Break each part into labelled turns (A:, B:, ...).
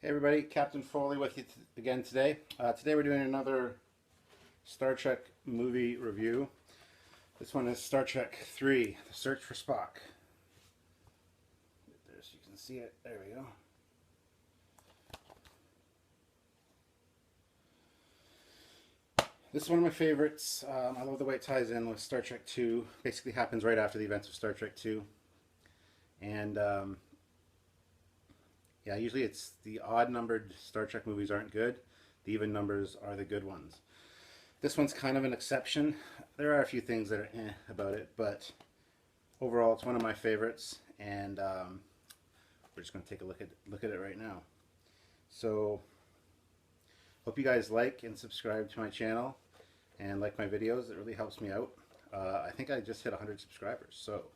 A: Hey everybody, Captain Foley with you again today. Today we're doing another Star Trek movie review. This one is Star Trek 3, The Search for Spock. There so you can see it. There we go. This is one of my favorites. I love the way it ties in with Star Trek 2. Basically happens right after the events of Star Trek 2. And yeah, usually it's the odd-numbered Star Trek movies aren't good. The even numbers are the good ones. This one's kind of an exception. There are a few things that are about it, but overall it's one of my favorites, and we're just going to take a look at it right now. So, hope you guys like and subscribe to my channel and like my videos. It really helps me out. I think I just hit 100 subscribers, so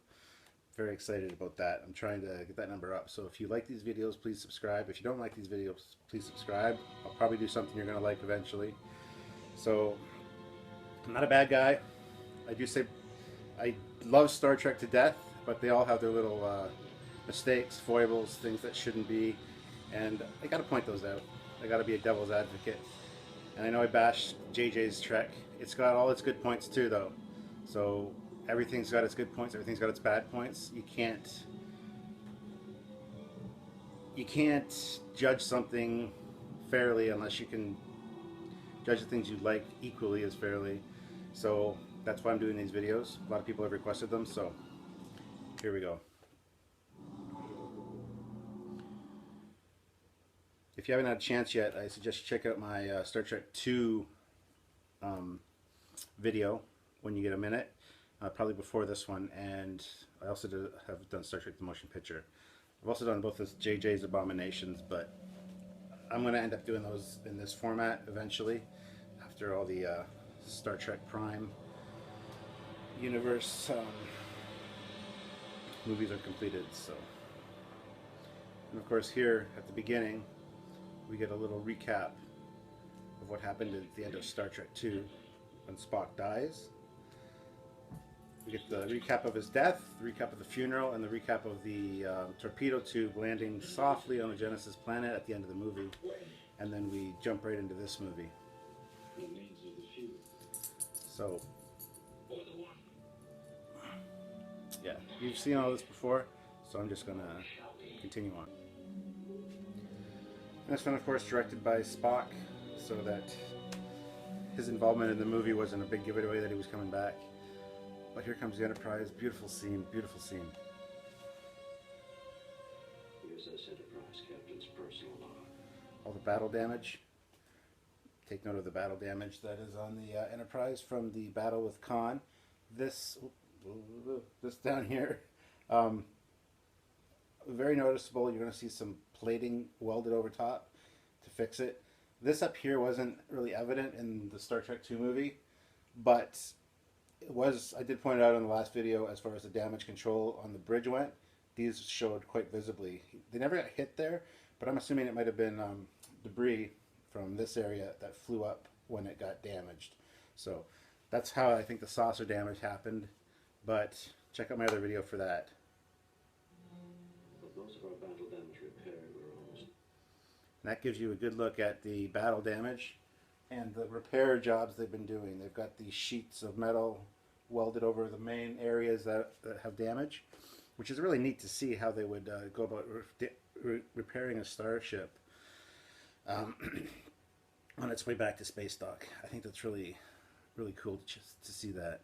A: very excited about that. I'm trying to get that number up. So if you like these videos, please subscribe. If you don't like these videos, please subscribe. I'll probably do something you're going to like eventually. So I'm not a bad guy. I do say I love Star Trek to death, but they all have their little mistakes, foibles, things that shouldn't be, and I got to point those out. I got to be a devil's advocate. And I know I bashed JJ's Trek. It's got all its good points too, though. So everything's got its good points, everything's got its bad points. You can't judge something fairly unless you can judge the things you like equally as fairly. So that's why I'm doing these videos. A lot of people have requested them, so here we go. If you haven't had a chance yet, I suggest you check out my Star Trek 2 video when you get a minute. Probably before this one, and I also have done Star Trek the Motion Picture. I've also done both as JJ's Abominations, but I'm going to end up doing those in this format eventually, after all the Star Trek Prime universe movies are completed. So, and of course here at the beginning we get a little recap of what happened at the end of Star Trek 2 when Spock dies. We get the recap of his death, the recap of the funeral, and the recap of the torpedo tube landing softly on the Genesis planet at the end of the movie. And then we jump right into this movie. So, yeah, you've seen all this before, so I'm just going to continue on. And this one, of course, directed by Spock, so that his involvement in the movie wasn't a big giveaway that he was coming back. But here comes the Enterprise. Beautiful scene, beautiful scene.
B: Here's this Enterprise captain's personal log.
A: All the battle damage. Take note of the battle damage that is on the Enterprise from the battle with Khan. This down here, very noticeable. You're going to see some plating welded over top to fix it. This up here wasn't really evident in the Star Trek 2 movie, but it was, I did point it out in the last video as far as the damage control on the bridge went. These showed quite visibly. They never got hit there, but I'm assuming it might have been debris from this area that flew up when it got damaged. So that's how I think the saucer damage happened, but check out my other video for that.
B: But most of our battle damage repair were almost...
A: And that gives you a good look at the battle damage and the repair jobs they've been doing. They've got these sheets of metal welded over the main areas that have damage, which is really neat to see how they would go about repairing a starship on its way back to space dock. I think that's really, really cool to see that.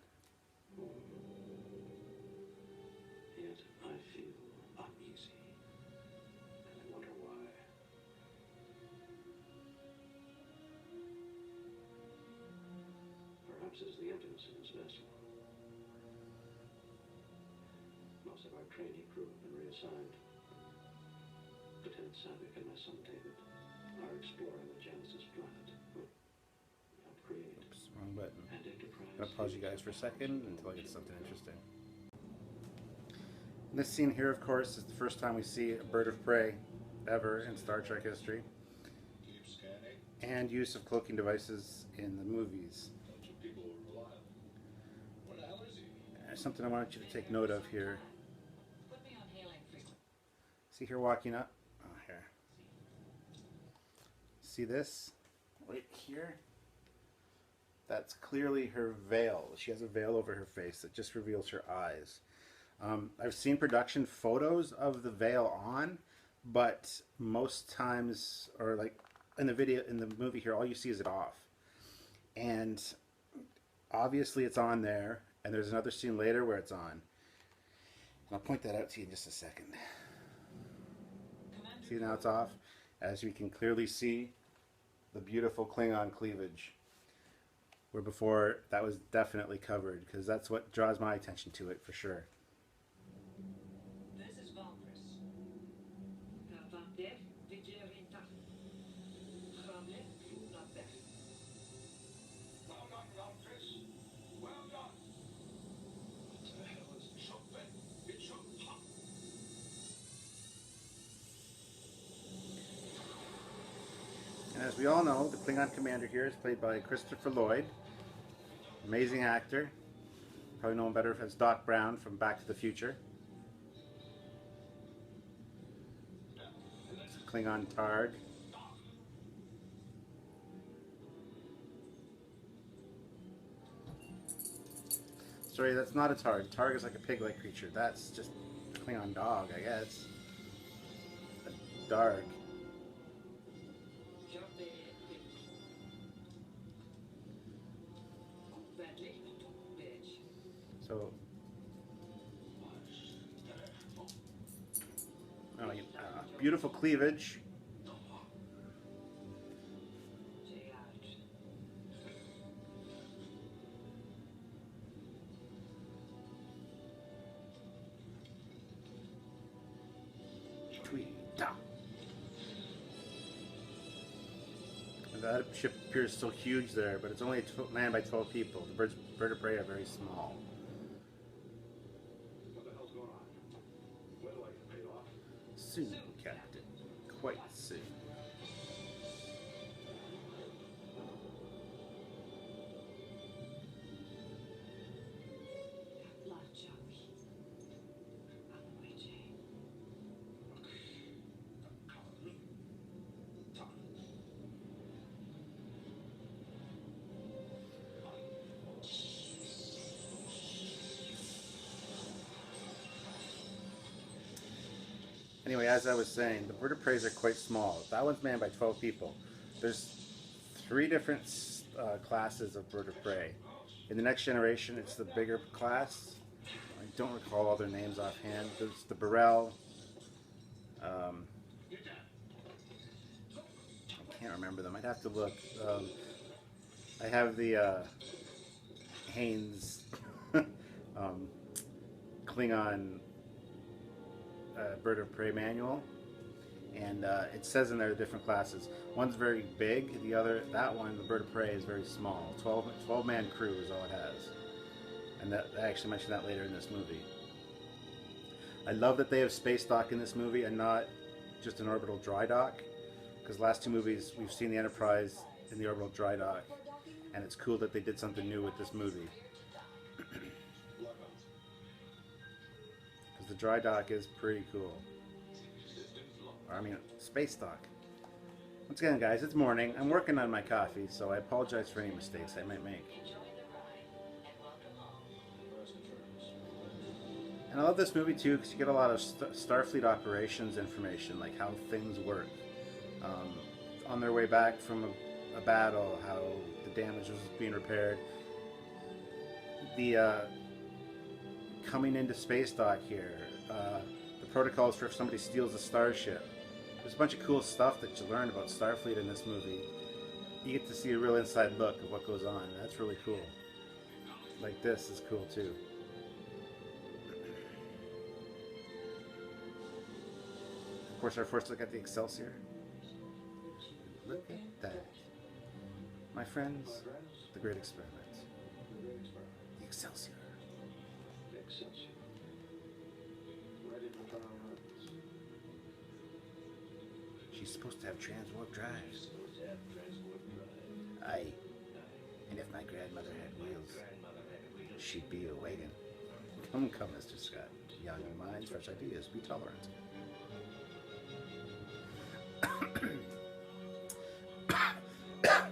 B: Yet I feel uneasy, and I wonder why. Perhaps it's the emptiness in this vessel. Most of our trainee crew have been reassigned. Lieutenant Savick and my son David are exploring the Genesis planet. Help create.
A: Oops, wrong button.
B: And Enterprise.
A: I'm going to pause you guys for a second until I get something interesting. This scene here, of course, is the first time we see a bird of prey ever in Star Trek history, and use of cloaking devices in the movies. There's something I want you to take note of here. See here walking up? Oh, here. See this right here? That's clearly her veil. She has a veil over her face that just reveals her eyes. I've seen production photos of the veil on, but most times, or like in the movie here, all you see is it off. And obviously it's on there, and there's another scene later where it's on. And I'll point that out to you in just a second. See, now it's off. As we can clearly see, the beautiful Klingon cleavage. Where before, that was definitely covered, because that's what draws my attention to it, for sure.
C: This is Valkyries.
B: Well done, Valkyries. Well done. What the hell is it? It should pop.
A: And as we all know, the Klingon commander here is played by Christopher Lloyd. Amazing actor. Probably know him better as Doc Brown from Back to the Future. Klingon Targ. Sorry, that's not a Targ. Targ is like a pig-like creature. That's just a Klingon dog, I guess. A Darg. So, beautiful cleavage. And that ship appears so huge there, but it's only manned by 12 people. The bird of prey are very small. Soon, Captain. Quite soon. Anyway, as I was saying, the bird of prey are quite small. That one's manned by 12 people. There's 3 different classes of bird of prey. In the Next Generation, it's the bigger class. I don't recall all their names offhand. There's the Burrell. I can't remember them. I'd have to look. I have the Haynes Klingon bird of prey manual, and it says in there the different classes. One's very big, that one, the bird of prey, is very small. 12-man crew is all it has, and I actually mentioned that later in this movie. I love that they have space dock in this movie and not just an orbital dry dock, because the last 2 movies we've seen the Enterprise in the orbital dry dock, and it's cool that they did something new with this movie. The dry dock is pretty cool. I mean, space dock. Once again, guys, it's morning. I'm working on my coffee, so I apologize for any mistakes I might make. And I love this movie too, because you get a lot of Starfleet operations information, like how things work. On their way back from a battle, how the damage was being repaired. The coming into space dock here, the protocols for if somebody steals a starship. There's a bunch of cool stuff that you learn about Starfleet in this movie. You get to see a real inside look of what goes on. That's really cool. Like this is cool too. Of course, our first look at the Excelsior. Look at that. My friends, the great experiment. The Excelsior.
B: Excelsior. Ready to put on runs.
A: She's supposed to have Transwarp Drive.
B: Supposed to have Transwarp Drive.
A: Aye. And if my grandmother had wheels, she'd be a wagon. Come, Mr. Scott. Young minds, fresh ideas. Be tolerant.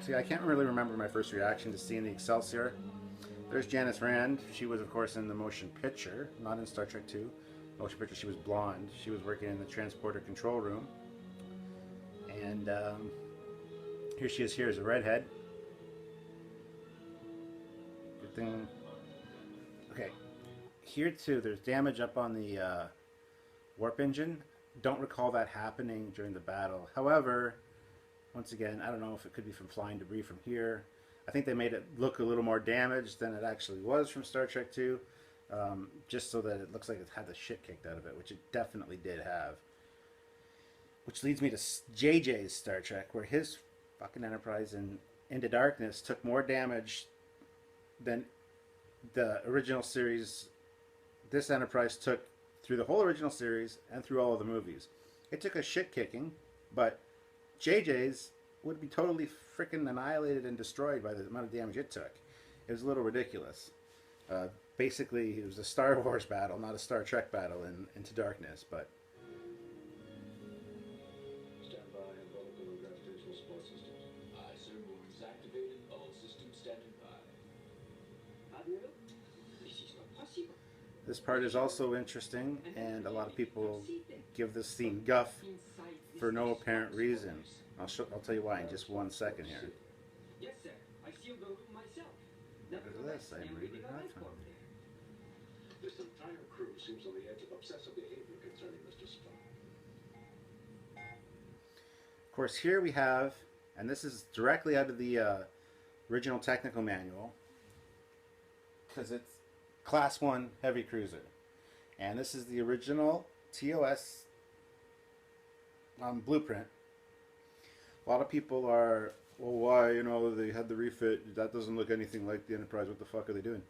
A: See, I can't really remember my first reaction to seeing the Excelsior. There's Janice Rand. She was, of course, in the motion picture, not in Star Trek 2. Motion picture, she was blonde. She was working in the transporter control room. And here she is here as a redhead. Good thing. Okay. Here, too, there's damage up on the warp engine. Don't recall that happening during the battle. However, once again, I don't know if it could be from flying debris from here. I think they made it look a little more damaged than it actually was from Star Trek 2, just so that it looks like it had the shit kicked out of it, which it definitely did have. Which leads me to JJ's Star Trek, where his fucking Enterprise in Into Darkness took more damage than the original series this Enterprise took through the whole original series and through all of the movies. It took a shit kicking, but JJ's would be totally freaking annihilated and destroyed by the amount of damage it took. It was a little ridiculous. Basically, it was a Star Wars battle, not a Star Trek battle Into Darkness, but...
B: Stand by and protocol and gravitational support systems.
C: Aye, sir. Movements activated. All systems standing by.
B: Admiral, this is not possible.
A: This part is also interesting, and a lot of people give this scene guff for no apparent reason. I'll tell you why in just 1 second here.
D: Yes, sir. I sealed the room myself.
A: Look at this, I'm reading that one.
B: This entire crew seems on the edge of obsessive behavior concerning Mr. Spock.
A: Of course, here we have, and this is directly out of the original technical manual, because it's Class 1 Heavy Cruiser. And this is the original TOS blueprint. A lot of people are, well, why, they had the refit, that doesn't look anything like the Enterprise, what the fuck are they doing?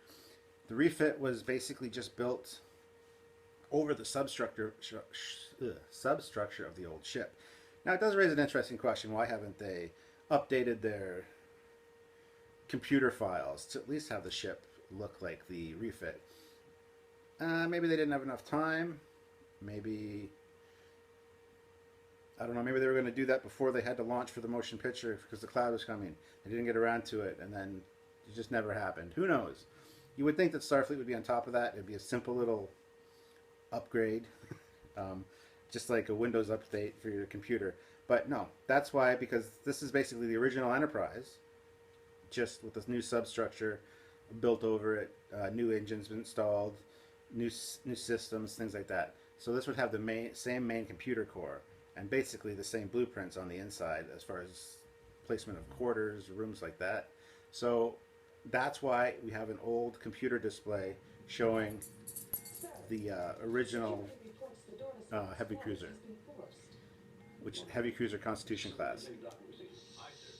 A: The refit was basically just built over the substructure of the old ship. Now, it does raise an interesting question. Why haven't they updated their computer files to at least have the ship look like the refit? Maybe they didn't have enough time. Maybe... I don't know, maybe they were going to do that before they had to launch for the motion picture because the cloud was coming. They didn't get around to it, and then it just never happened. Who knows? You would think that Starfleet would be on top of that. It would be a simple little upgrade, just like a Windows update for your computer. But no, that's why, because this is basically the original Enterprise, just with this new substructure built over it, new engines installed, new systems, things like that. So this would have the same main computer core, and basically the same blueprints on the inside as far as placement of quarters, rooms like that. So that's why we have an old computer display showing the original Heavy Cruiser, which Heavy Cruiser Constitution class.
C: Aye, sir.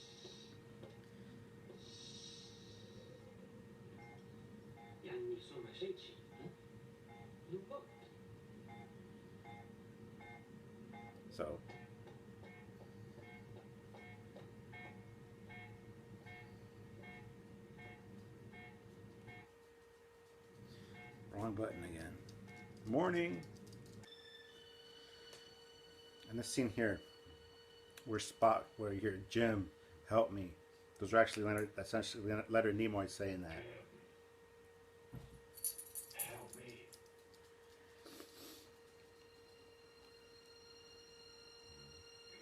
B: Yani sono gente. You vote.
A: So wrong button again. Morning. And this scene here, where Spock, where you hear Jim, help me. Those are actually essentially Leonard Nimoy saying that.
C: Help me.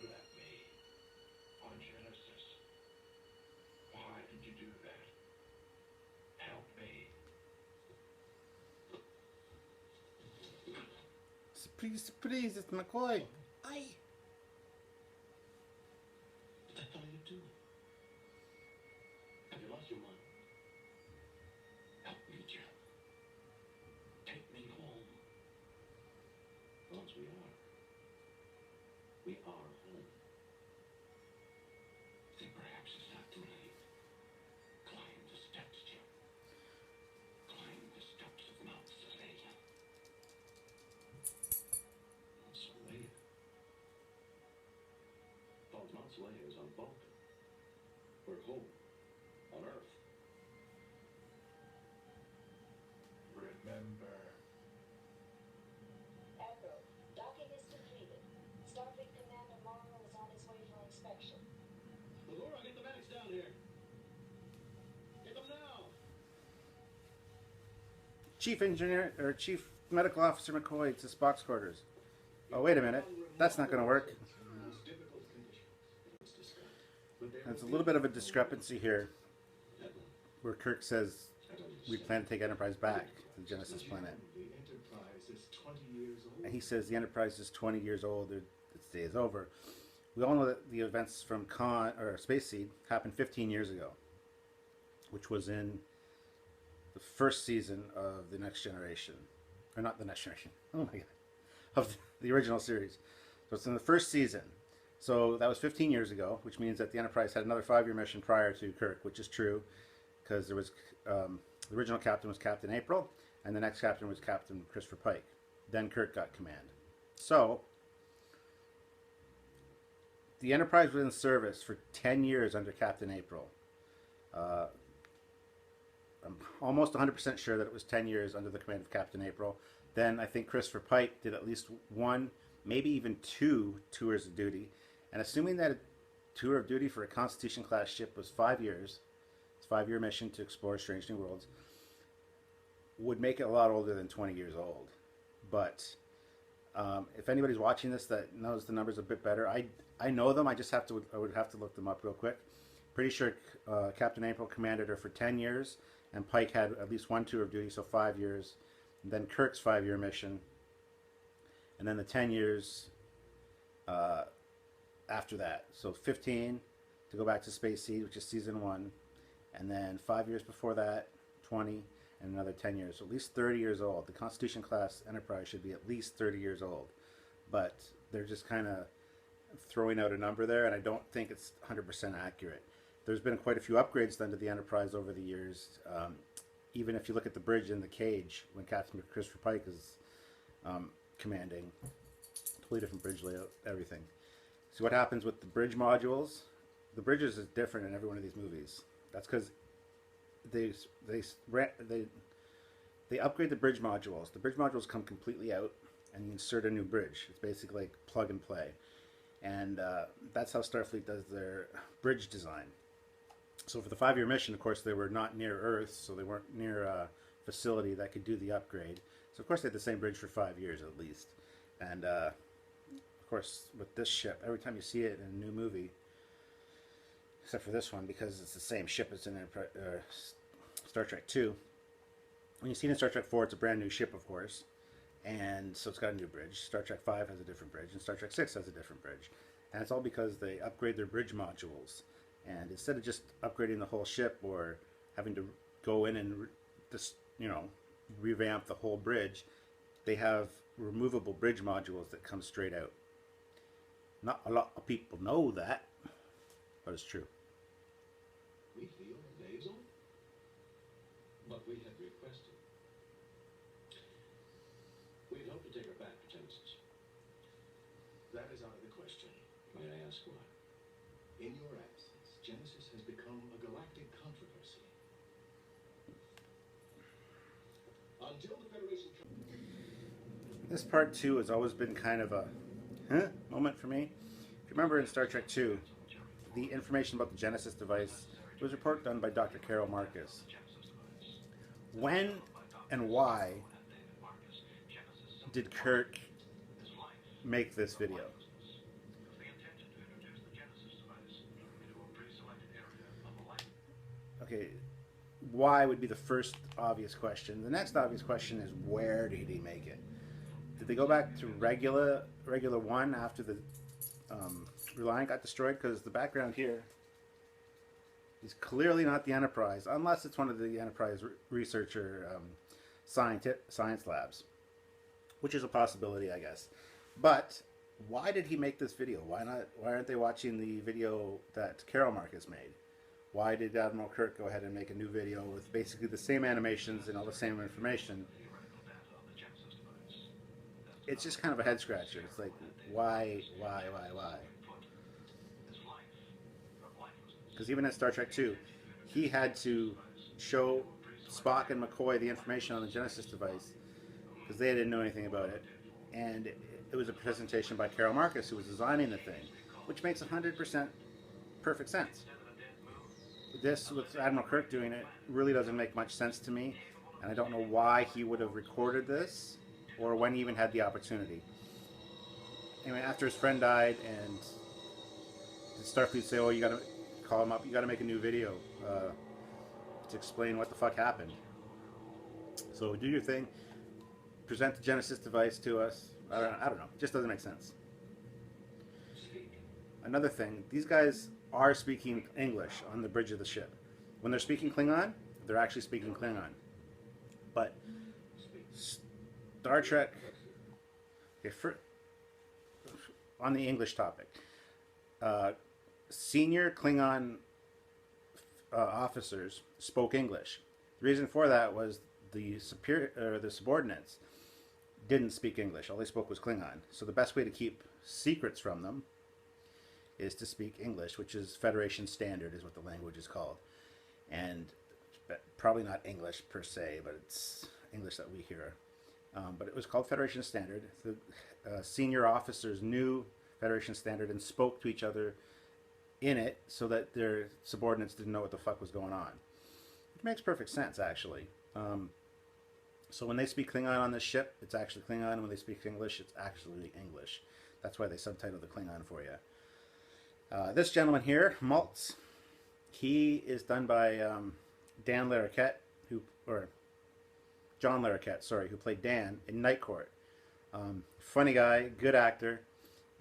C: You left me on Genesis. Why did you do that? Help me.
A: Surprise, it's McCoy. Aye.
B: What the hell are you doing? Have you lost your mind?
C: Help me, Jim. Take me home.
B: Once we are. We are home.
C: Then perhaps it's not too late. Climb the steps, Jim. Climb the steps of Mount Selenia.
B: Mount Selenia. Thought Mount Selenia is on Vulcan. We're home. On Earth.
C: Remember.
E: Admiral, docking is completed. Starfleet Commander Marvel is on his way for inspection.
B: Laura, get the medics down
C: here. Get them now.
A: Chief Engineer or Chief Medical Officer McCoy to Spock's quarters. Oh, wait a minute. That's not going to work.
C: Most difficult conditions. Let's discuss. But there
A: There's a
C: will
A: little
C: be
A: bit of a discrepancy here
B: Admiral,
A: where Kirk says
B: I don't
A: we
B: understand.
A: plan to take Enterprise back to the Genesis planet.
C: The Enterprise is 20 years old.
A: And he says the Enterprise is 20 years old, its day is over. We all know that the events from Space Seed happened 15 years ago, which was in the first season of The Next Generation. Or not The Next Generation, oh my god, of the original series. So it's in the first season. So that was 15 years ago, which means that the Enterprise had another 5-year mission prior to Kirk, which is true, because there was the original captain was Captain April, and the next captain was Captain Christopher Pike. Then Kirk got command. So the Enterprise was in service for 10 years under Captain April. I'm almost 100% sure that it was 10 years under the command of Captain April. Then I think Christopher Pike did at least 1, maybe even 2 tours of duty. And assuming that a tour of duty for a Constitution-class ship was 5 years, it's a 5-year mission to explore strange new worlds, would make it a lot older than 20 years old. But if anybody's watching this that knows the numbers a bit better, I know them. I would have to look them up real quick. Pretty sure Captain April commanded her for 10 years, and Pike had at least 1 tour of duty, so 5 years. And then Kirk's 5-year mission, and then the 10 years after that. So 15 to go back to Space Seed, which is season 1, and then 5 years before that, 20, and another 10 years. So at least 30 years old. The Constitution-class Enterprise should be at least 30 years old. But they're just kind of throwing out a number there, and I don't think it's 100% accurate. There's been quite a few upgrades done to the Enterprise over the years. Even if you look at the bridge in the cage, when Captain Christopher Pike is commanding, totally different bridge layout, everything. So what happens with the bridge modules? The bridges is different in every one of these movies. That's because they upgrade the bridge modules. The bridge modules come completely out, and you insert a new bridge. It's basically like plug and play. And that's how Starfleet does their bridge design. So for the 5-year mission, of course, they were not near Earth, so they weren't near a facility that could do the upgrade. So of course they had the same bridge for 5 years at least. And of course, with this ship, every time you see it in a new movie, except for this one, because it's the same ship as in Star Trek 2. When you see it in Star Trek 4, it's a brand new ship, of course. And so it's got a new bridge. Star Trek 5 has a different bridge, and Star Trek 6 has a different bridge. And it's all because they upgrade their bridge modules. And instead of just upgrading the whole ship or having to go in and just, revamp the whole bridge, they have removable bridge modules that come straight out. Not a lot of people know that, but it's true.
C: We feel nasal, but we had requested.
B: We'd hope to take her back to Genesis.
C: That is out of the question.
B: May I ask why?
C: In your absence, Genesis has become a galactic controversy. Until the Federation...
A: This part 2 has always been kind of a moment for me. If you remember in Star Trek 2, the information about the Genesis device was a report done by Dr. Carol Marcus. When and why did Kirk make this video? Okay, why would be the first obvious question. The next obvious question is, where did he make it? Did they go back to regular 1 after the Reliant got destroyed? Because the background here is clearly not the Enterprise, unless it's one of the Enterprise researcher science labs, which is a possibility, I guess. But why did he make this video? Why aren't they watching the video that Carol Marcus made? Why did Admiral Kirk go ahead and make a new video with basically the same animations and all the same information? It's just kind of a head scratcher. It's like, why? Because even in Star Trek 2, he had to show Spock and McCoy the information on the Genesis device because they didn't know anything about it. And it was a presentation by Carol Marcus, who was designing the thing, which makes 100% perfect sense. this with Admiral Kirk doing it really doesn't make much sense to me, and I don't know why he would have recorded this or when he even had the opportunity. Anyway, after his friend died, and Starfleet say, "Oh, you gotta call him up. You gotta make a new video to explain what the fuck happened." So do your thing. Present the Genesis device to us. I don't know. It just doesn't make sense. Another thing, these guys are speaking English on the bridge of the ship. When they're speaking Klingon, they're actually speaking Klingon. But Star Trek, on the English topic, senior Klingon officers spoke English. The reason for that was the subordinates didn't speak English. All they spoke was Klingon. So the best way to keep secrets from them is to speak English, which is Federation Standard, is what the language is called. And probably not English per se, but it's English that we hear. But it was called Federation Standard. The senior officers knew Federation Standard and spoke to each other in it so that their subordinates didn't know what the fuck was going on. It makes perfect sense, actually. So when they speak Klingon on this ship, it's actually Klingon. When they speak English, it's actually English. That's why they subtitle the Klingon for you. This gentleman here, Maltz, he is done by Dan Larroquette, John Larroquette, sorry, who played Dan in Night Court. Funny guy, good actor,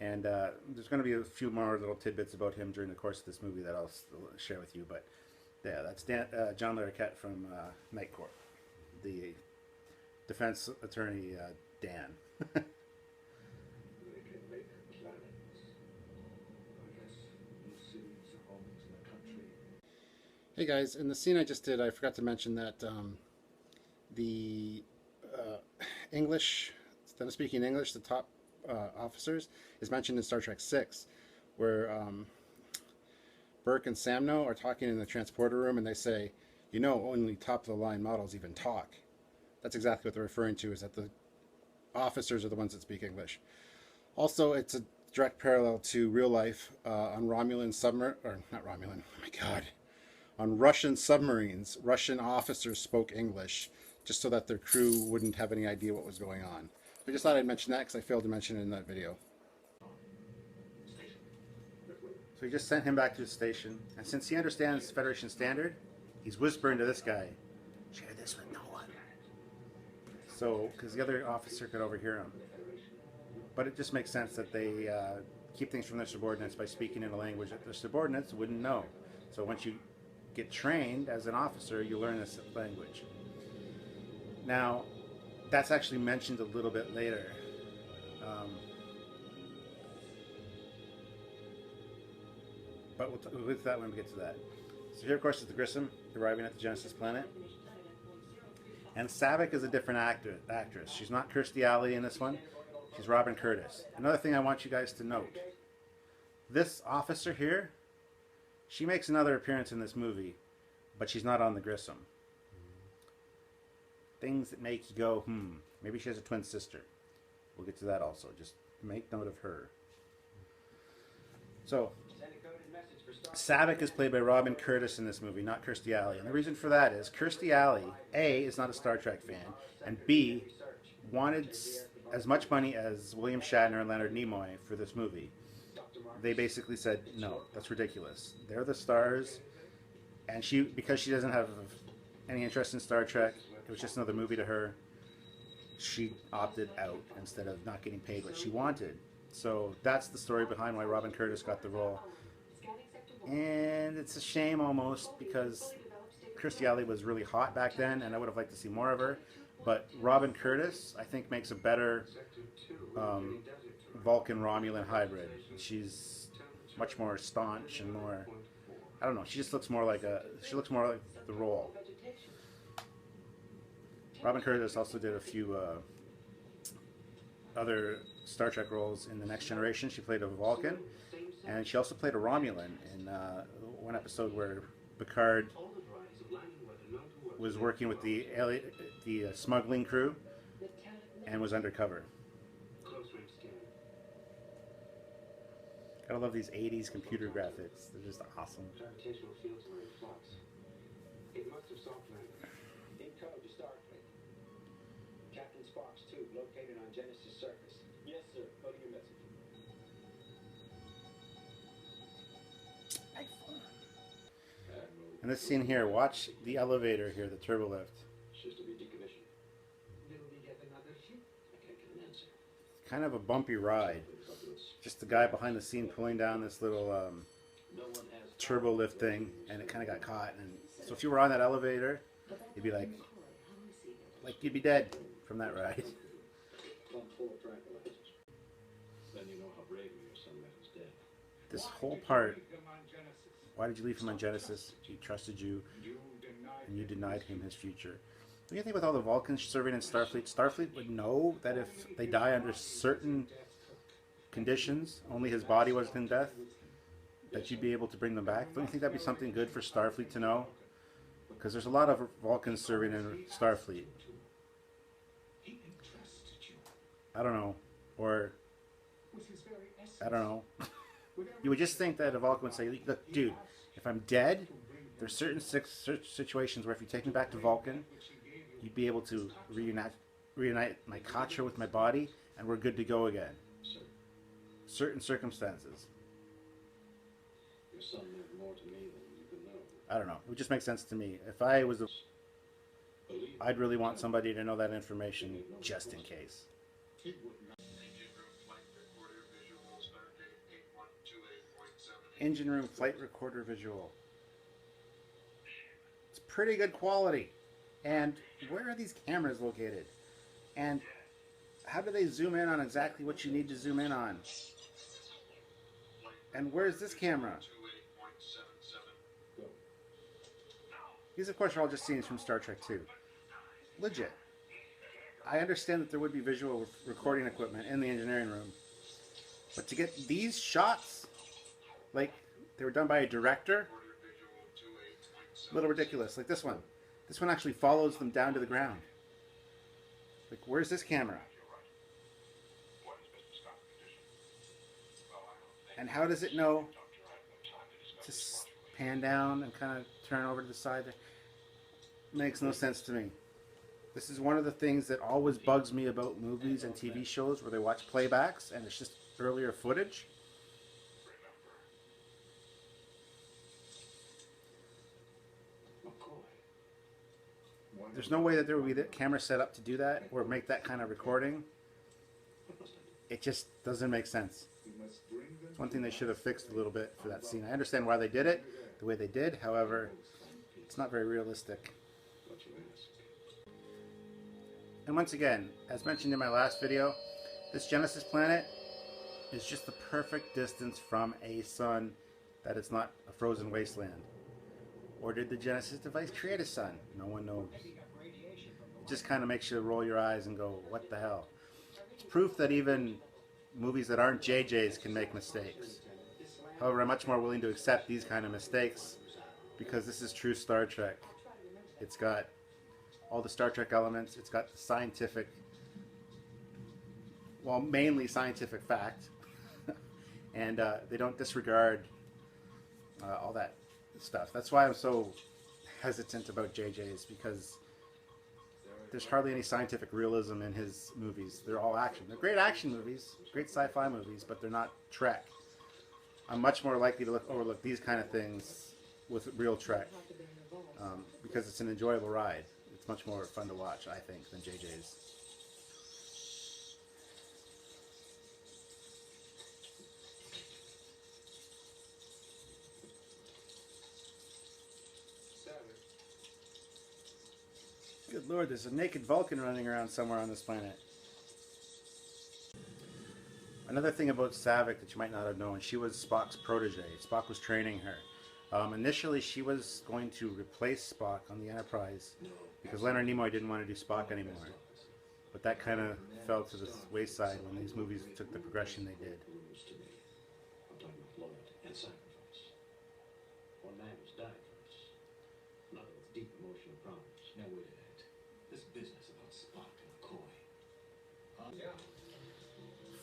A: and there's going to be a few more little tidbits about him during the course of this movie that I'll share with you. But yeah, that's John Larroquette from Night Court, the defense attorney Dan.
C: They can make planets. I guess we'll see some homes in the country.
A: Hey guys, in the scene I just did, I forgot to mention that the English, instead of speaking English, the top officers is mentioned in Star Trek 6, where Burke and Samno are talking in the transporter room, and they say, "You know, only top-of-the-line models even talk." That's exactly what they're referring to, is that the officers are the ones that speak English. Also, it's a direct parallel to real life on Romulan submarine, or not Romulan, oh my god, on Russian submarines. Russian officers spoke English just so that their crew wouldn't have any idea what was going on. I just thought I'd mention that because I failed to mention it in that video. So he just sent him back to the station, and since he understands Federation Standard, he's whispering to this guy, "Share this with no one." So, because the other officer could overhear him. But it just makes sense that they keep things from their subordinates by speaking in a language that their subordinates wouldn't know. So once you get trained as an officer, you learn this language. Now, that's actually mentioned a little bit later. But we'll with that when we get to that. So here, of course, is the Grissom arriving at the Genesis planet. And Saavik is a different actress. She's not Kirstie Alley in this one. She's Robin Curtis. Another thing I want you guys to note. This officer here, she makes another appearance in this movie, but she's not on the Grissom. Things that make you go, maybe she has a twin sister. We'll get to that also. Just make note of her. So, Saavik is played by Robin Curtis in this movie, not Kirstie Alley. And the reason for that is Kirstie Alley, A, is not a Star Trek fan, and B, wanted as much money as William Shatner and Leonard Nimoy for this movie. They basically said, no, that's ridiculous. They're the stars, and because she doesn't have any interest in Star Trek, it was just another movie to her, she opted out instead of not getting paid what she wanted. So that's the story behind why Robin Curtis got the role. And it's a shame almost, because Kirstie Alley was really hot back then, and I would have liked to see more of her. But Robin Curtis, I think, makes a better Vulcan-Romulan hybrid. She's much more staunch and more, I don't know, she just looks more like the role. Robin Curtis also did a few other Star Trek roles in The Next Generation. She played a Vulcan, and she also played a Romulan in one episode where Picard was working with the smuggling crew and was undercover. Gotta love these 80s computer graphics. They're just awesome.
B: Gravitational fields are in flux.
C: It must have soft landed. In code to Starfleet. Captain Spock's tube located on Genesis surface.
D: Yes, sir. Coding your message.
A: And this scene here, watch the elevator here, the turbo lift.
B: She's to be decommissioned.
D: Will we get another ship?
B: I can't get an answer.
A: It's kind of a bumpy ride. Just the guy behind the scene pulling down this little
B: No one has
A: turbo lift thing, and it kind of got caught. And so if you were on that elevator, you'd be like you'd be dead from that ride.
B: Pump full of tranquilizers. Then you know how brave your son met his dead.
A: This whole part, why did you leave him on Genesis? He trusted you, and you denied him his future. Don't you think with all the Vulcans serving in Starfleet, Starfleet would know that if they die under certain conditions, only his body was in death, that you'd be able to bring them back? Don't you think that'd be something good for Starfleet to know? Because there's a lot of Vulcans serving in Starfleet. I don't know. Or, I don't know. You would just think that a Vulcan would say, look, dude, if I'm dead, there's certain situations where if you take me back to Vulcan, you'd be able to reunite my Katra with my body, and we're good to go again. Certain circumstances.
B: Your son meant more to me than you can know.
A: I don't know. It would just make sense to me. If I was I'd really want somebody to know that information just in case. Engine room flight recorder visual. It's pretty good quality. And where are these cameras located? And how do they zoom in on exactly what you need to zoom in on? And where's this camera? These, of course, are all just scenes from Star Trek 2. Legit. I understand that there would be visual recording equipment in the engineering room. But to get these shots, like they were done by a director, a little ridiculous. Like this one. This one actually follows them down to the ground. Like, where's this camera? And how does it know to pan down and kind of turn over to the side? Makes no sense to me. This is one of the things that always bugs me about movies and TV shows where they watch playbacks and it's just earlier footage. There's no way that there would be the camera set up to do that or make that kind of recording. It just doesn't make sense. It's one thing they should have fixed a little bit for that scene. I understand why they did it the way they did. However, it's not very realistic. And once again, as mentioned in my last video, this Genesis planet is just the perfect distance from a sun that it's not a frozen wasteland. Or did the Genesis device create a sun? No one knows. It just kind of makes you roll your eyes and go, what the hell? It's proof that even movies that aren't JJ's can make mistakes. However, I'm much more willing to accept these kind of mistakes because this is true Star Trek. It's got all the Star Trek elements. It's got the scientific, well, mainly scientific fact. And they don't disregard all that stuff. That's why I'm so hesitant about JJ's, because there's hardly any scientific realism in his movies. They're all action. They're great action movies, great sci-fi movies, but they're not Trek. I'm much more likely to overlook these kind of things with real Trek because it's an enjoyable ride. It's much more fun to watch, I think, than JJ's. Good Lord, there's a naked Vulcan running around somewhere on this planet. Another thing about Saavik that you might not have known, she was Spock's protege. Spock was training her. Initially, she was going to replace Spock on the Enterprise because Leonard Nimoy didn't want to do Spock anymore. But that kind of fell to the wayside when these movies took the progression they did.
B: I'm talking about loyalty and sacrifice. One man who's died for us. Another with deep emotional problems.
C: Now wait a minute. This business about Spock and McCoy.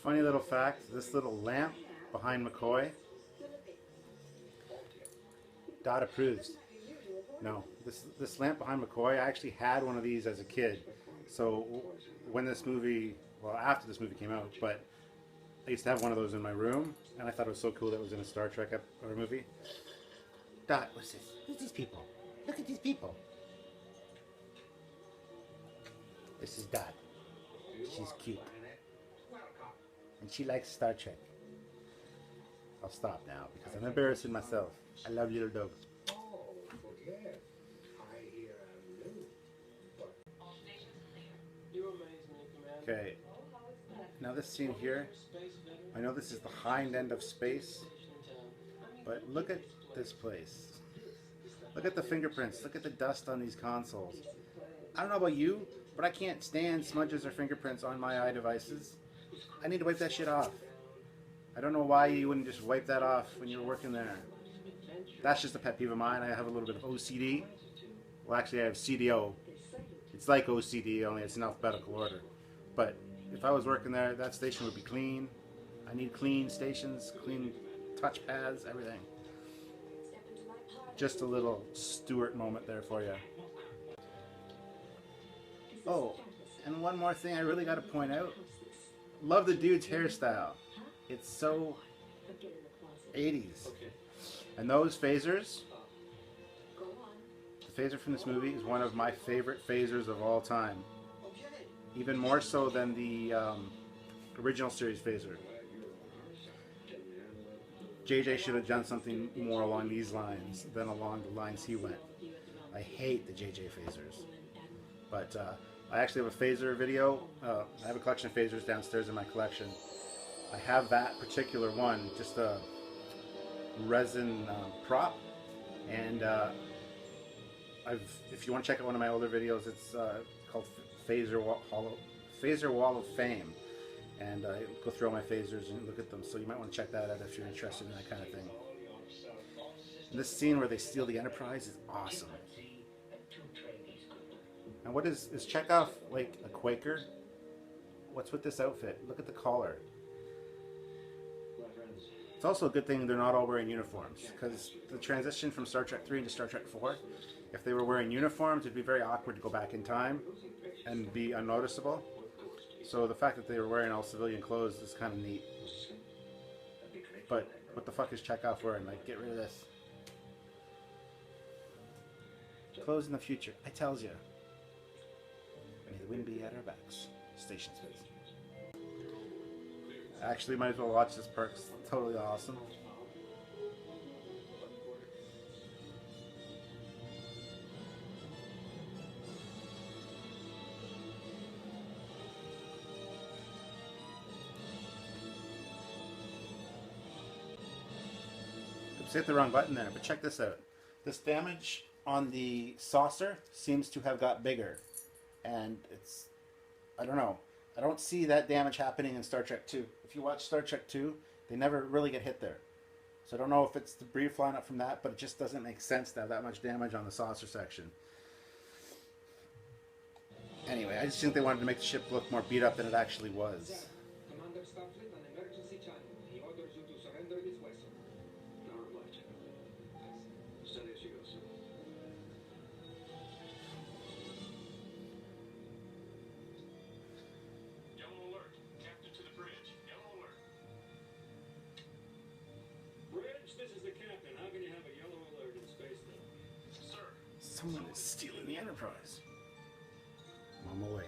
A: Funny little fact, this little lamp behind McCoy Dot approves. No, this lamp behind McCoy, I actually had one of these as a kid. So when this movie, well, after this movie came out, but I used to have one of those in my room, and I thought it was so cool that it was in a Star Trek or movie. Dot, what's this? Who's these people? Look at these people. This is Dot. She's cute. And she likes Star Trek. I'll stop now because I'm embarrassing myself. I love little dogs.
C: Oh, forget. I hear I'm new. But
E: All stations clear.
D: You amaze me, Commander.
A: Okay, now this scene here, I know this is the hind end of space, but look at this place. Look at the fingerprints. Look at the dust on these consoles. I don't know about you, but I can't stand smudges or fingerprints on my iDevices. I need to wipe that shit off. I don't know why you wouldn't just wipe that off when you're working there. That's just a pet peeve of mine. I have a little bit of OCD. Well, actually, I have CDO. It's like OCD, only it's in alphabetical order. But if I was working there, that station would be clean. I need clean stations, clean touchpads, everything. Just a little Stuart moment there for you. Oh, and one more thing I really got to point out. Love the dude's hairstyle. It's so 80s. And those phasers, the phaser from this movie is one of my favorite phasers of all time. Even more so than the original series phaser. JJ should have done something more along these lines than along the lines he went. I hate the JJ phasers. But I actually have a phaser video. I have a collection of phasers downstairs in my collection. I have that particular one, just a resin prop. And if you want to check out one of my older videos, it's called Phaser Wall of Fame. And I go through all my phasers and look at them. So you might want to check that out if you're interested in that kind of thing. And this scene where they steal the Enterprise is awesome. And what is Chekhov like a Quaker? What's with this outfit? Look at the collar. It's also a good thing they're not all wearing uniforms, because the transition from Star Trek 3 into Star Trek 4, if they were wearing uniforms, it'd be very awkward to go back in time and be unnoticeable. So the fact that they were wearing all civilian clothes is kind of neat. But what the fuck is Chekhov wearing? Like, get rid of this. Clothes in the future. I tells you. May the wind be at our backs. Station space. Actually, might as well watch this part. It's totally awesome. Oops, hit the wrong button there, but check this out. This damage on the saucer seems to have got bigger. And it's, I don't know. I don't see that damage happening in Star Trek 2. If you watch Star Trek 2, they never really get hit there. So I don't know if it's debris flying up from that, but it just doesn't make sense to have that much damage on the saucer section. Anyway, I just think they wanted to make the ship look more beat up than it actually was.
D: Commander Starfleet, an emergency channel. He orders you to surrender this vessel.
B: No reply, Chekhov. Steady as she goes, sir.
C: yellow alert. Captain to the bridge. Yellow alert.
B: Bridge, this is the captain. How can you have a yellow alert in space then?
C: Sir.
A: Someone is stealing the Enterprise. I'm on my way.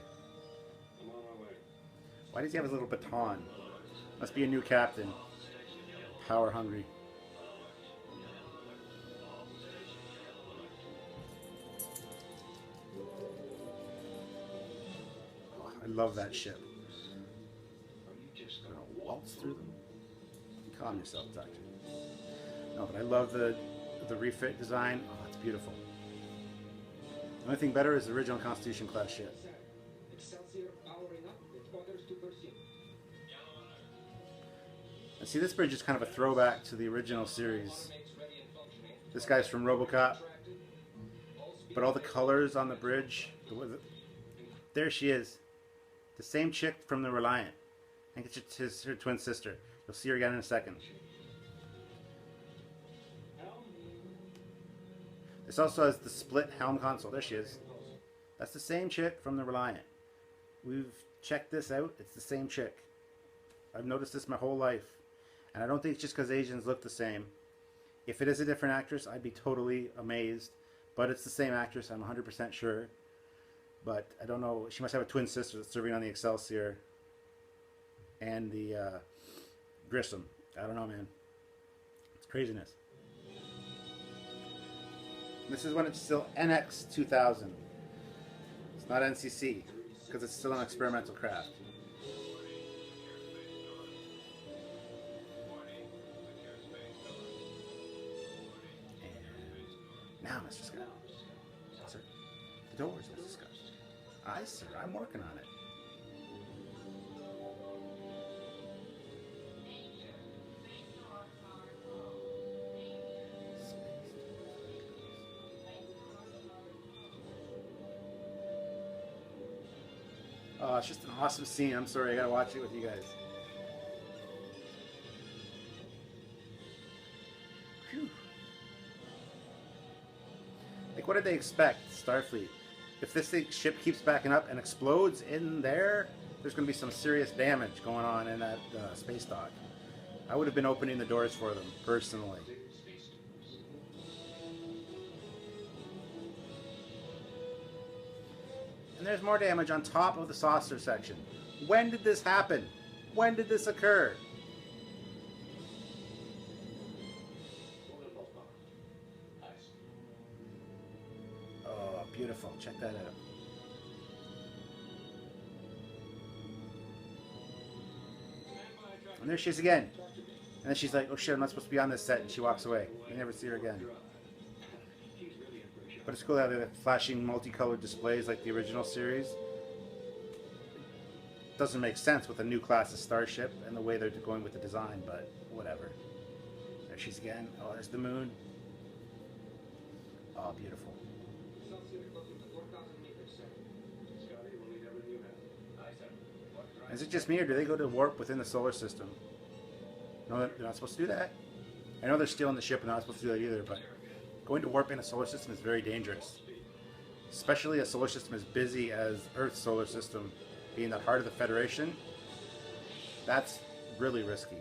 B: I'm on my way.
A: Why does he have his little baton? Must be a new captain. Power hungry. Oh, I love that ship.
B: Are you just
A: Gonna waltz through them? Calm yourself, Doctor. No, but I love the refit design. Oh, it's beautiful. The only thing better is the original Constitution class ship.
D: Excelsior powering up with orders to pursue.
A: And see, this bridge is kind of a throwback to the original series. This guy's from RoboCop, but all the colors on the bridge, there she is. The same chick from the Reliant. I think it's her twin sister. You'll see her again in a second. This also has the split helm console. There she is. That's the same chick from the Reliant. We've checked this out. It's the same chick. I've noticed this my whole life. And I don't think it's just because Asians look the same. If it is a different actress, I'd be totally amazed. But it's the same actress, I'm 100% sure. But I don't know. She must have a twin sister that's serving on the Excelsior and the Grissom. I don't know, man. It's craziness. This is when it's still NX 2000. It's not NCC because it's still an experimental craft. And now, Mr. Scott. Sir, the doors, Mr. Scott. Aye, sir. I'm working on it. Oh, it's just an awesome scene. I'm sorry, I gotta watch it with you guys. Phew. Like, what did they expect, Starfleet? If this ship keeps backing up and explodes in there, there's gonna be some serious damage going on in that space dock. I would have been opening the doors for them, personally. And there's more damage on top of the saucer section. When did this happen? When did this occur? Oh, beautiful. Check that out. And there she is again. And then she's like, oh shit, I'm not supposed to be on this set. And she walks away. You never see her again. But it's cool how they have flashing multicolored displays like the original series. Doesn't make sense with a new class of starship and the way they're going with the design, but whatever. There she's again. Oh, there's the moon. Oh, beautiful.
D: Excelsior closing to 4,000 meters, sir.
B: Scotty, we'll need everything you have. Aye, sir. Warp drive.
A: Is it just me, or do they go to warp within the solar system? No, they're not supposed to do that. I know they're stealing the ship and they're not supposed to do that either, but going to warp in a solar system is very dangerous. Especially a solar system as busy as Earth's solar system, being the heart of the Federation. That's really risky.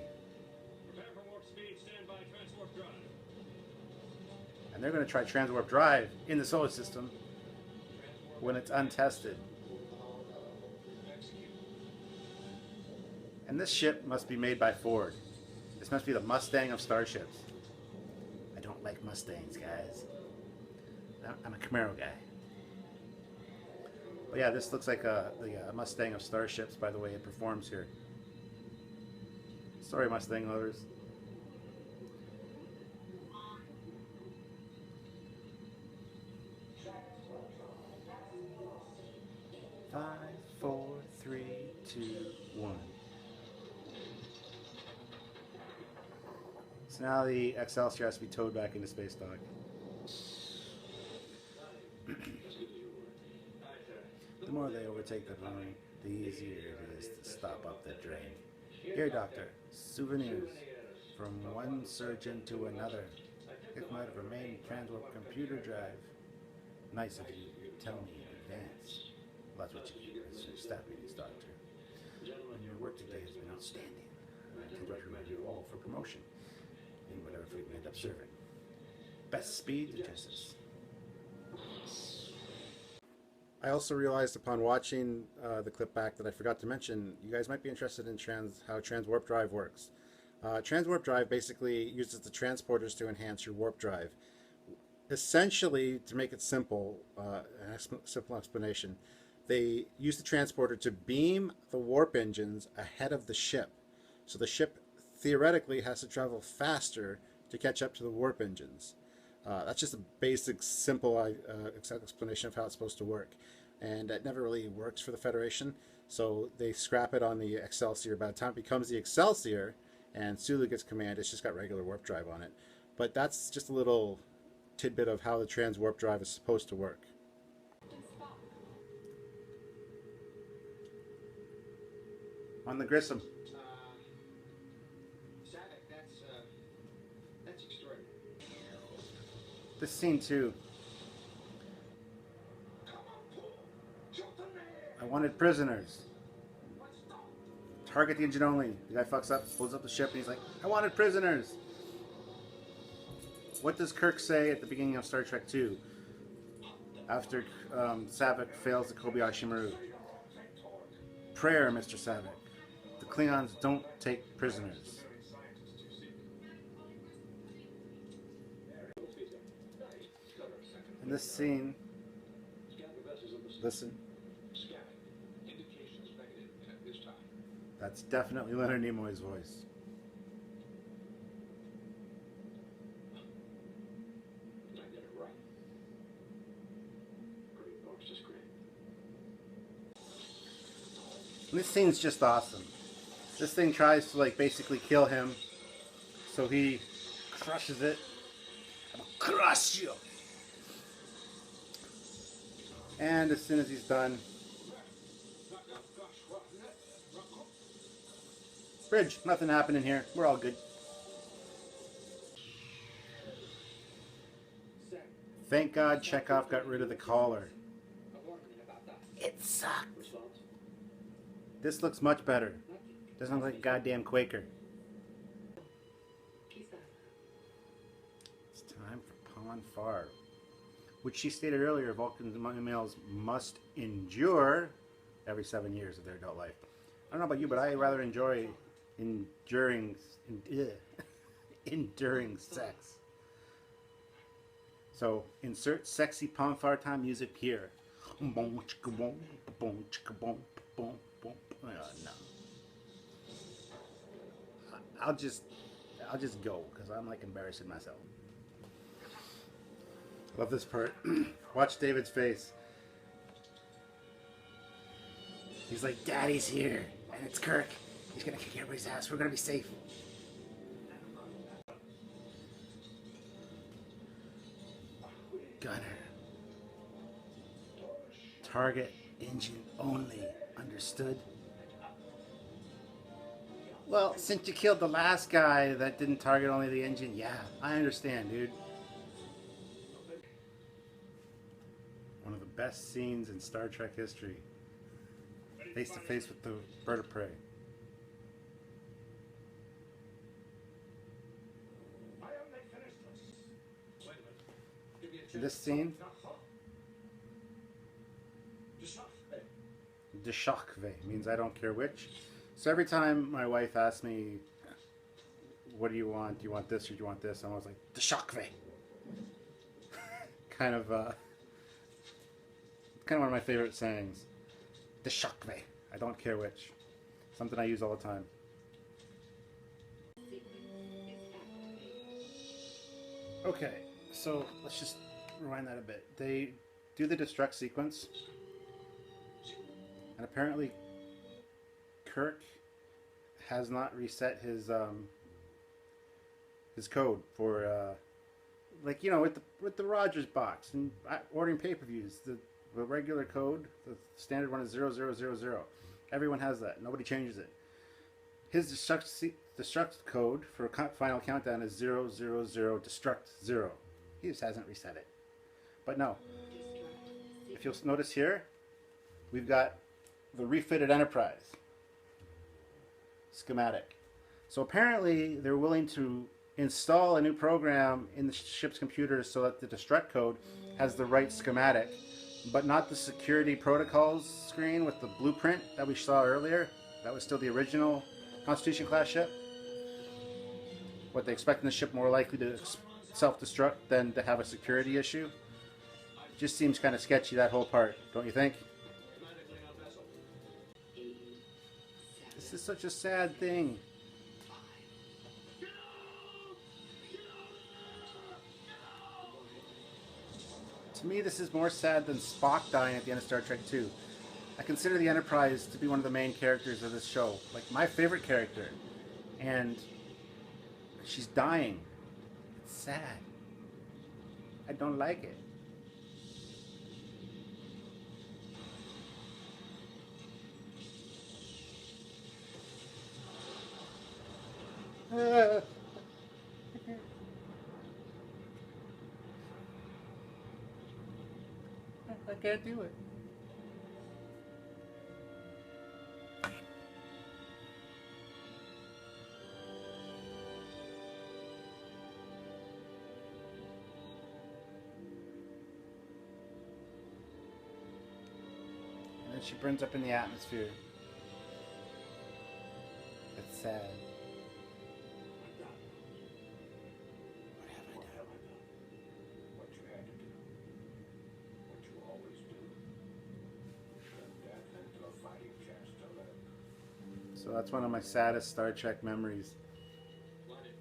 C: Prepare for warp speed. Stand by Transwarp Drive.
A: And they're going to try Transwarp Drive in the solar system when it's untested. And this ship must be made by Ford. This must be the Mustang of starships. I don't like Mustangs, guys. I'm a Camaro guy. But yeah, this looks like the Mustang of starships by the way it performs here. Sorry, Mustang lovers. Five, four, three, two, one. So now the Excelsior has to be towed back into space dock. The more they overtake the balloon, the easier it is to stop up the drain. Here, Doctor, souvenirs from one surgeon to another. It might have remained Transwarp computer drive. Nice of you to tell me in advance. Well, that's what you do as your staff meetings, Doctor. And your work today has been outstanding. I can recommend you all for promotion in whatever fleet we end up serving. Best speed to justice. I also realized upon watching the clip back that I forgot to mention, you guys might be interested in how Transwarp Drive works. Transwarp Drive basically uses the transporters to enhance your warp drive. Essentially, to make it simple, simple explanation, they use the transporter to beam the warp engines ahead of the ship. So the ship theoretically has to travel faster to catch up to the warp engines. That's just a basic, simple explanation of how it's supposed to work. And it never really works for the Federation, so they scrap it on the Excelsior. By the time it becomes the Excelsior and Sulu gets command, it's just got regular warp drive on it. But that's just a little tidbit of how the Transwarp Drive is supposed to work. On the Grissom.
D: Savick, that's extraordinary.
A: This scene too, wanted prisoners. Target the engine only. The guy fucks up, pulls up the ship, and he's like, I wanted prisoners. What does Kirk say at the beginning of Star Trek II? After Saavik fails the Kobayashi Maru. Prayer, Mr. Saavik. The Klingons don't take prisoners. In this scene, listen,
C: Indications negative at this time.
A: that's definitely Leonard Nimoy's voice.
B: Did I get it right? Great, Box, just great.
A: And this scene's just awesome. This thing tries to like basically kill him, so he crushes it. I'll crush you. And as soon as he's done, bridge, nothing happening here. We're all good. Thank God Chekhov got rid of the collar. It sucked.
B: Response?
A: This looks much better. Doesn't look like a goddamn Quaker. It's time for Pon farr, which she stated earlier, Vulcan males must endure every 7 years of their adult life. I don't know about you, but I rather enjoy enduring sex. So insert sexy Pon farr time music here. Oh, no. I'll just go because I'm like embarrassing myself. Love this part. Watch David's face. He's like, Daddy's here, and it's Kirk. He's gonna kick everybody's ass. We're gonna be safe. Gunner. Target engine only. Understood? Well, since you killed the last guy that didn't target only the engine, yeah, I understand, dude. One of the best scenes in Star Trek history. Face to face with the bird of prey. In this scene, Deshachve means I don't care which. So every time my wife asks me, what do you want? Do you want this or do you want this? I'm always like, Deshachve. kind of one of my favorite sayings. Deshachve. I don't care which. Something I use all the time. Okay, so let's just rewind that a bit. They do the destruct sequence, and apparently Kirk has not reset his code for like, you know, with the Rogers box and ordering pay-per-views. The regular code, the standard one is 0000. Everyone has that. Nobody changes it. His destruct code for final countdown is 000 destruct 0. He just hasn't reset it. But no. If you'll notice here, we've got the refitted Enterprise schematic. So apparently they're willing to install a new program in the ship's computers so that the destruct code has the right schematic, but not the security protocols screen with the blueprint that we saw earlier. That was still the original Constitution class ship. What, they expecting the ship more likely to self-destruct than to have a security issue? Just seems kind of sketchy, that whole part, don't you think? This is such a sad thing. To me, this is more sad than Spock dying at the end of Star Trek II. I consider the Enterprise to be one of the main characters of this show. Like, my favorite character. And she's dying. It's sad. I don't like it. I can't do it. And she burns up in the atmosphere. It's sad.
C: What have I done? What you had to do. What you always do. Turn death into a fighting chance to live.
A: So that's one of my saddest Star Trek memories.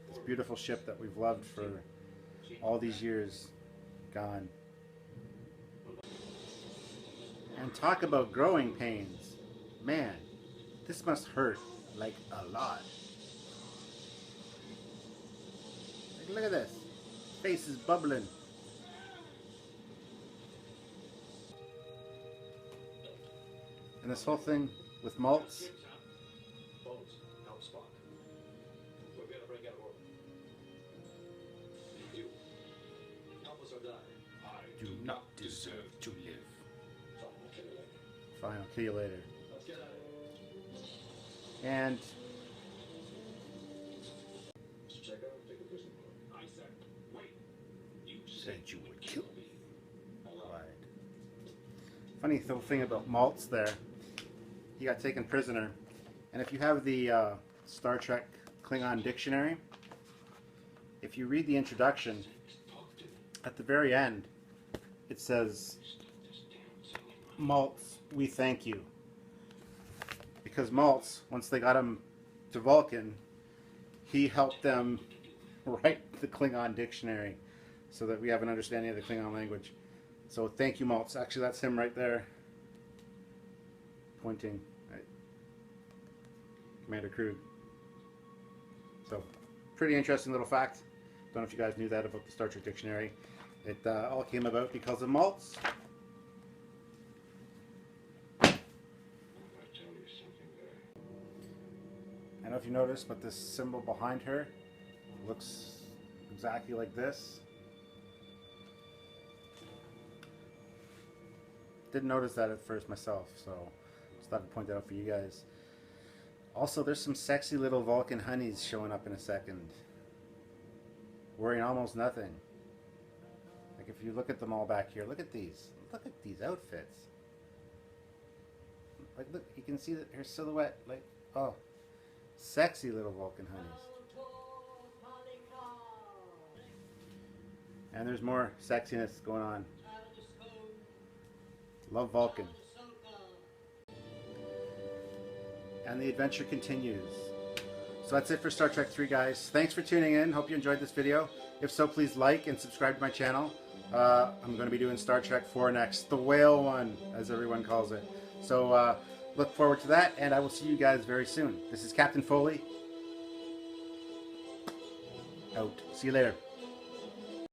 A: This beautiful ship that we've loved for all these years, gone. And talk about growing pains. Man, this must hurt like a lot. Like, look at this. Face is bubbling. And this whole thing with malts.
B: Bones, help Spock. We're gonna break out of orbit. You, help us or die.
C: I do not deserve to live.
A: Fine, I'll kill you later.
B: Let's get out of here.
A: And
B: Mr. Checo, take the prison board.
C: I said, wait. You
A: said you would kill me.
B: Hello.
A: Right. Funny little thing about malts there. He got taken prisoner. And if you have the Star Trek Klingon Dictionary, if you read the introduction, at the very end, it says, malts, we thank you. Because malts, once they got him to Vulcan, he helped them write the Klingon Dictionary so that we have an understanding of the Klingon language. So thank you, malts. Actually, that's him right there, pointing at Commander Krug. So, pretty interesting little fact. Don't know if you guys knew that about the Star Trek Dictionary. It all came about because of malts. I don't know if you noticed, but this symbol behind her looks exactly like this. Didn't notice that at first myself, so just thought I'd point that out for you guys. Also, there's some sexy little Vulcan honeys showing up in a second, wearing almost nothing. Like if you look at them all back here, look at these outfits. Like look, you can see that her silhouette. Like, oh, sexy little Vulcan honeys. And there's more sexiness going on. Love Vulcan. And the adventure continues. So that's it for Star Trek 3, guys. Thanks for tuning in. Hope you enjoyed this video. If so, please like and subscribe to my channel. I'm going to be doing Star Trek 4 next. The whale one, as everyone calls it. So look forward to that, and I will see you guys very soon. This is Captain Foley. Out. See you later.